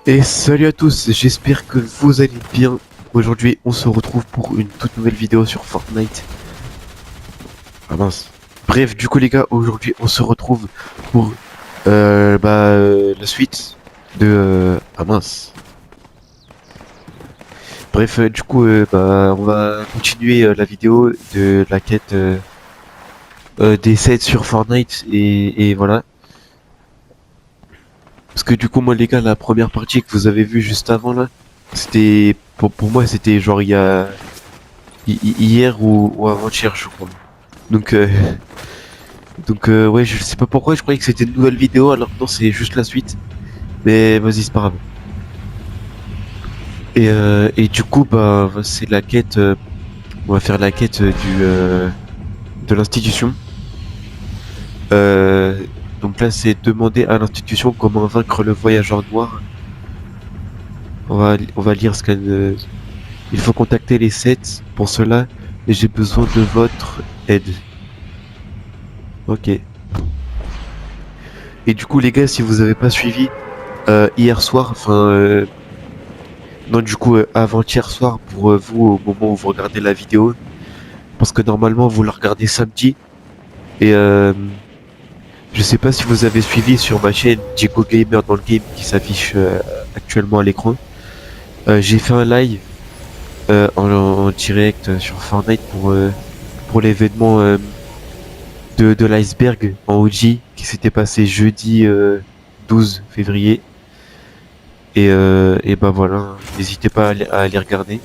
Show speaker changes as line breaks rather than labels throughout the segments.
Et salut à tous, j'espère que vous allez bien. Aujourd'hui, on se retrouve pour une toute nouvelle vidéo sur Fortnite. Ah mince. Bref, du coup les gars, aujourd'hui, on se retrouve pour la suite de... Ah mince. Bref, on va continuer la vidéo de la quête des 7 sur Fortnite et voilà. Parce que du coup, moi les gars, la première partie que vous avez vue juste avant là, c'était... Pour moi, c'était genre hier ou avant-hier, je crois. Donc, euh, ouais, je sais pas pourquoi, je croyais que c'était une nouvelle vidéo, alors que non, c'est juste la suite. Mais vas-y, c'est pas grave. Et du coup, c'est la quête. On va faire la quête de l'institution. Euh, donc là, c'est demander à l'institution comment vaincre le voyageur noir. On va lire ce qu'elle. Il faut contacter les 7 pour cela, et j'ai besoin de votre aide. Ok. Et du coup, les gars, si vous avez pas suivi, hier soir, non, du coup, avant-hier soir pour vous au moment où vous regardez la vidéo, parce que normalement vous la regardez samedi, et je sais pas si vous avez suivi sur ma chaîne Diego Gamer dans le game qui s'affiche actuellement à l'écran. J'ai fait un live en direct sur Fortnite pour l'événement de l'iceberg en OG qui s'était passé jeudi 12 février. Et bah voilà, n'hésitez pas à aller regarder.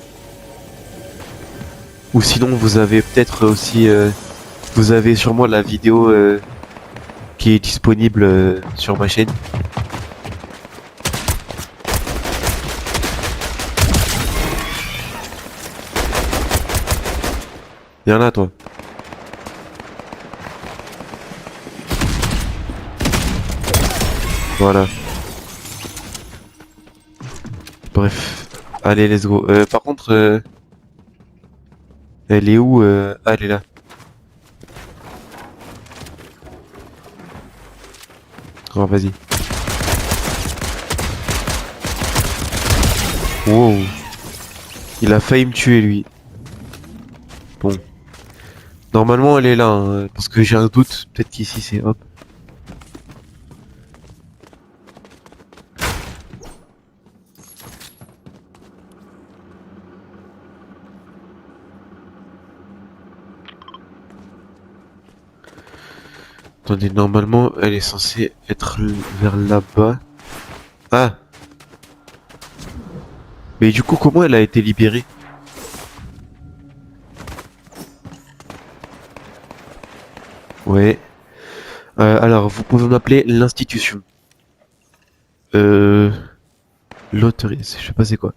Ou sinon, vous avez peut-être aussi, vous avez sûrement la vidéo qui est disponible sur ma chaîne. Viens là, toi. Voilà. Bref. Allez, let's go. Par contre, elle est où Ah, elle est là. Oh, vas-y. Wow. Il a failli me tuer, lui. Bon. Normalement, elle est là, hein, parce que j'ai un doute. Peut-être qu'ici, c'est hop. Attendez, normalement, elle est censée être vers là-bas. Ah! Mais du coup, comment elle a été libérée? Ouais. Alors, vous pouvez m'appeler l'institution. Euh... L'autorité, je sais pas c'est quoi.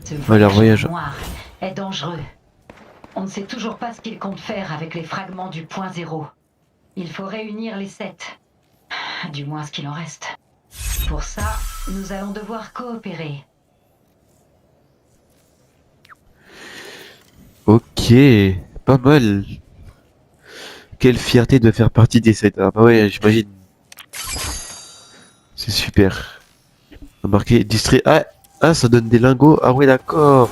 Ce
Alors,
voyageur
voyage.
noir est dangereux. On ne sait toujours pas ce qu'il compte faire avec les fragments du point zéro. Il faut réunir les 7. Du moins ce qu'il en reste. Pour ça, nous allons devoir coopérer.
Ok, pas mal. Quelle fierté de faire partie des 7. Ah bah ouais, j'imagine. C'est super. Marqué distrait. Ah, ça donne des lingots. Ah ouais, d'accord.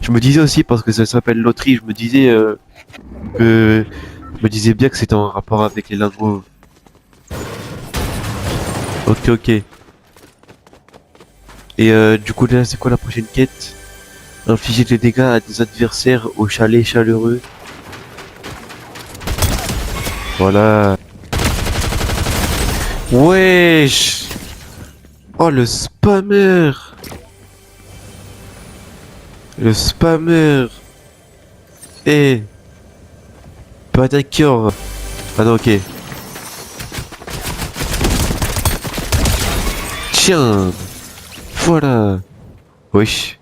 Je me disais aussi, parce que ça s'appelle loterie, je me disais que... Je me disais bien que c'était en rapport avec les lingots. Ok, ok. Et du coup, là, c'est quoi la prochaine quête? Infliger des dégâts à des adversaires au chalet chaleureux. Voilà. Wesh. Oh, le spammer. Le spammer. Eh. Pas d'accord. Ah non, ok. Tiens. Voilà. Wesh.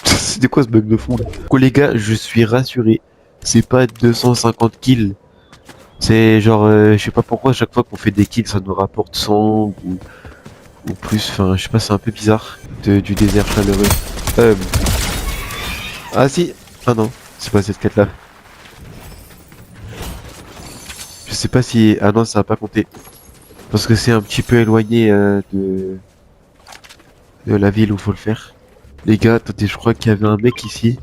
C'était quoi ce bug de fond là? Du coup, les gars, je suis rassuré. C'est pas 250 kills. C'est genre, je sais pas pourquoi, à chaque fois qu'on fait des kills, ça nous rapporte 100 ou plus. Enfin, je sais pas, c'est un peu bizarre du désert chaleureux. Euh... Ah si. Ah non, c'est pas cette quête là. Je sais pas si... Ah non, ça va pas compter. Parce que c'est un petit peu éloigné de la ville où faut le faire. Les gars, attendez, je crois qu'il y avait un mec ici.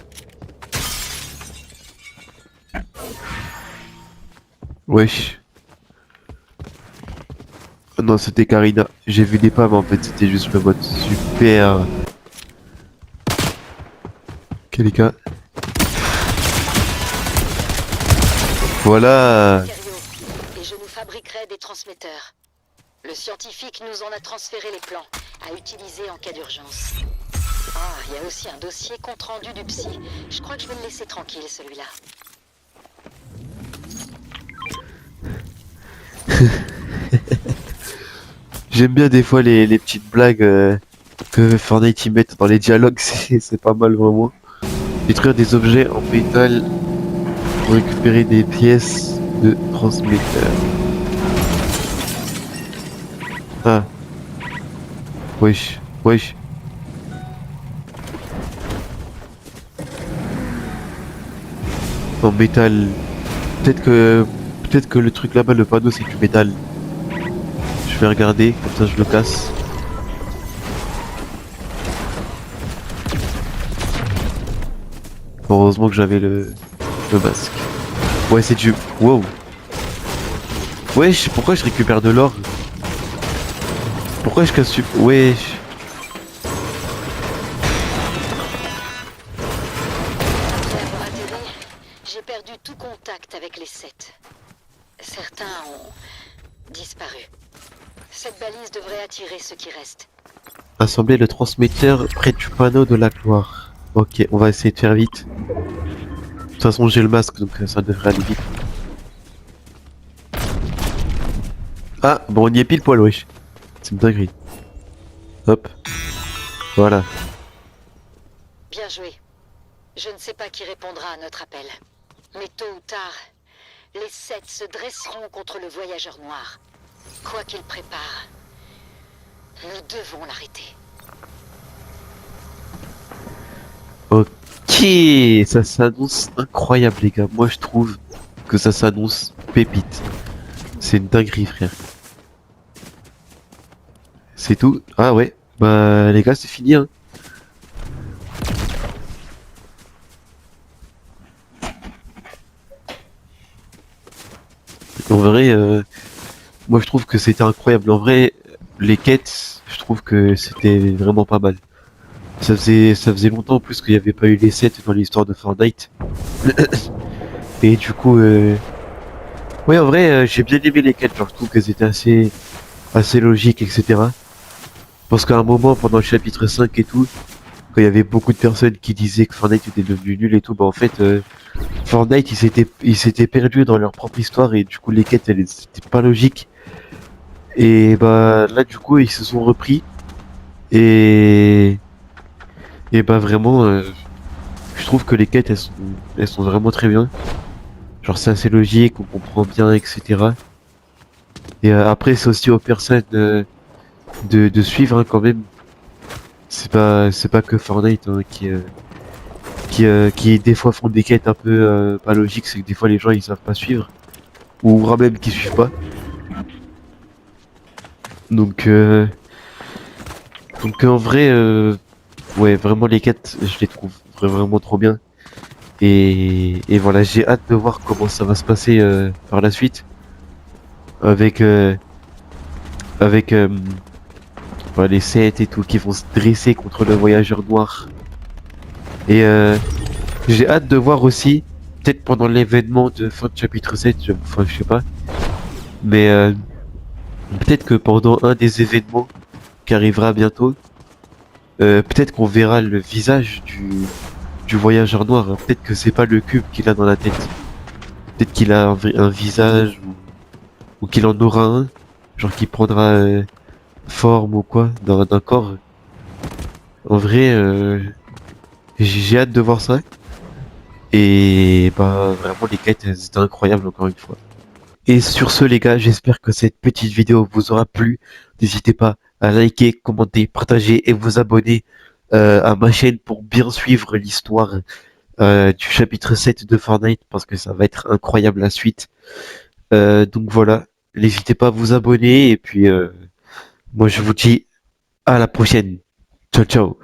Wesh. Ah non, c'était Karina. J'ai vu des pas, mais en fait, c'était juste le mode super. Ok, les gars. Voilà.
Et je nous fabriquerai des transmetteurs. Le scientifique nous en a transféré les plans à utiliser en cas d'urgence. Ah, il y a aussi un dossier compte rendu du psy. Je crois que je vais le laisser tranquille, celui-là.
J'aime bien des fois les petites blagues que Fortnite y mettent dans les dialogues, c'est pas mal vraiment. Détruire des objets en métal pour récupérer des pièces de transmetteur. Ah, wesh, wesh. En métal. Peut-être que peut-être que le truc là-bas, le panneau, c'est du métal. Je vais regarder, comme ça je le casse. Heureusement que j'avais le masque. Ouais, c'est du... Wow. Wesh, pourquoi je récupère de l'or? Pourquoi je casse... Wesh.
Après avoir atterri, j'ai perdu tout contact avec les 7. Certains ont disparu. Cette balise devrait attirer ceux qui restent.
Assembler le transmetteur près du panneau de la gloire. Ok, on va essayer de faire vite. De toute façon, j'ai le masque, donc ça devrait aller vite. Ah, bon, on y est pile poil, wesh. C'est une dinguerie. Hop. Voilà.
Bien joué. Je ne sais pas qui répondra à notre appel. Mais tôt ou tard, les 7 se dresseront contre le voyageur noir. Quoi qu'il prépare, nous devons l'arrêter.
Ok, ça s'annonce incroyable, les gars. Moi, je trouve que ça s'annonce pépite. C'est une dinguerie, frère. C'est tout. Ah ouais. Bah, les gars, c'est fini, hein. En vrai, moi, je trouve que c'était incroyable. En vrai, les quêtes, je trouve que c'était vraiment pas mal. Ça faisait longtemps en plus qu'il n'y avait pas eu les 7 dans l'histoire de Fortnite. Et du coup, ouais, en vrai, j'ai bien aimé les quêtes. Genre, je trouve qu'elles étaient assez logiques, etc. Parce qu'à un moment, pendant le chapitre 5 et tout, quand il y avait beaucoup de personnes qui disaient que Fortnite était devenu nul et tout, bah en fait, Fortnite, ils s'étaient perdus dans leur propre histoire et du coup, les quêtes, elles étaient pas logiques. Et bah là, du coup, ils se sont repris et et bah vraiment, je trouve que les quêtes, elles sont vraiment très bien. Genre, c'est assez logique, on comprend bien, etc. Et après, c'est aussi aux personnes de suivre hein, quand même. C'est pas que Fortnite hein, qui des fois font des quêtes un peu pas logiques, c'est que des fois les gens ils savent pas suivre ou voire même qui suivent pas. Donc en vrai ouais vraiment les quêtes je les trouve vraiment trop bien et voilà j'ai hâte de voir comment ça va se passer par la suite avec avec voilà, les 7 et tout qui vont se dresser contre le voyageur noir et j'ai hâte de voir aussi peut-être pendant l'événement de fin de chapitre 7 enfin je sais pas mais peut-être que pendant un des événements qui arrivera bientôt, peut-être qu'on verra le visage du voyageur noir. Peut-être que c'est pas le cube qu'il a dans la tête. Peut-être qu'il a un visage ou qu'il en aura un, genre qui prendra forme ou quoi d'un corps. En vrai, j'ai hâte de voir ça. Et bah vraiment les quêtes elles étaient incroyables encore une fois. Et sur ce les gars, j'espère que cette petite vidéo vous aura plu. N'hésitez pas à liker, commenter, partager et vous abonner à ma chaîne pour bien suivre l'histoire du chapitre 7 de Fortnite parce que ça va être incroyable la suite. Donc voilà, n'hésitez pas à vous abonner et puis moi je vous dis à la prochaine. Ciao, ciao.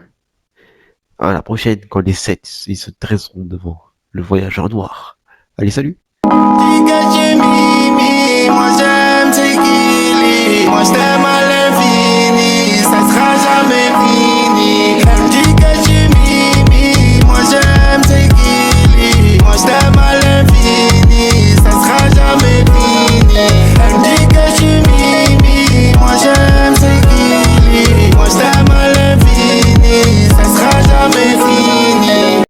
À la prochaine, quand les 7 ils se dresseront devant le voyageur noir. Allez, salut.
Moi j'aime, take it, moi j'aime